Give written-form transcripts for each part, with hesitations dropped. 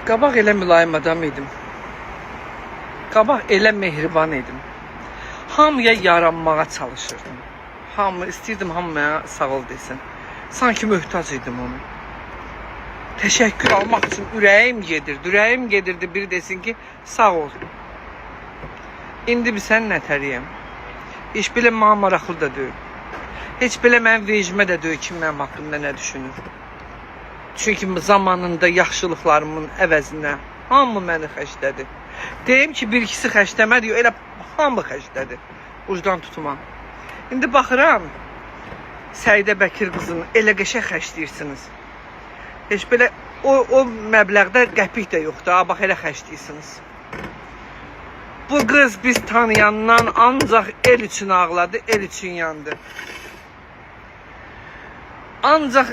Qabaq elə mülayim adam idim. Qabaq elə mehriban idim. Hamıya yaranmağa çalışırdım. İstəyirdim hamıya sağ ol desin. Sanki möhtac idim onu. Təşəkkür almaq üçün ürəyim gedirdi biri desin ki sağ ol. İndi bilsən nətəriyəm. Heç belə mənə maraqlı da deyil. Heç belə mənim vecimə də deyil ki mənim haqqımda nə düşünür. Çünki zamanında yaxşılıqlarımın əvəzinə hamı məni xəşlədi. Deyim ki bir ikisi xəşləmədi, elə hamı xəşlədi. Ucdan tutma. İndi baxıram Səidə Bəkir qızını elə qəşəng xəşləyirsiniz. Heç belə o məbləğdə qəpik də yoxdur. Bax elə xəşləyirsiniz. Bu qız biz tanıyandan ancaq el üçün ağladı, el üçün yandı. Ancaq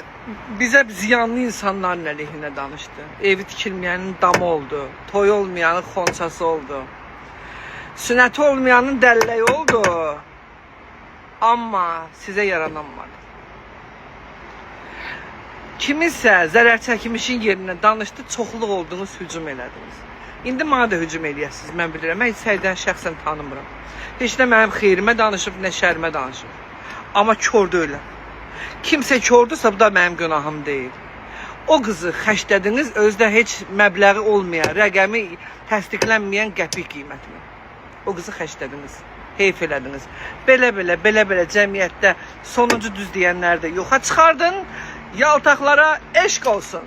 bizə ziyanlı insanların əleyhinə danışdı. Evi tikilməyənin damı oldu. Toy olmayanın xonçası oldu. Sünnəti olmayanın dəlləyi oldu. Amma sizə yaranamadı. Kimisə zərər çəkmişin yerinə danışdı, çoxluq olduğunuz hücum elədiniz. İndi mənə də hücum eləyəsiniz, mən bilirəm. Mən Səidən şəxsən tanımıram. Heç nə mənim xeyrimə danışıb, nə şərimə danışıb. Amma kör deyiləm. Kimsə kördürsə, bu da mənim günahım deyil. O qızı xəşlədiniz, özdə heç məbləği olmayan, rəqəmi təsdiqlənməyən qəpik qiymətini. O qızı xəşlədiniz, heyf elədiniz. Belə cəmiyyətdə sonuncu düz deyənlər də yoxa çıxardın, yaltaqlara eşq olsun.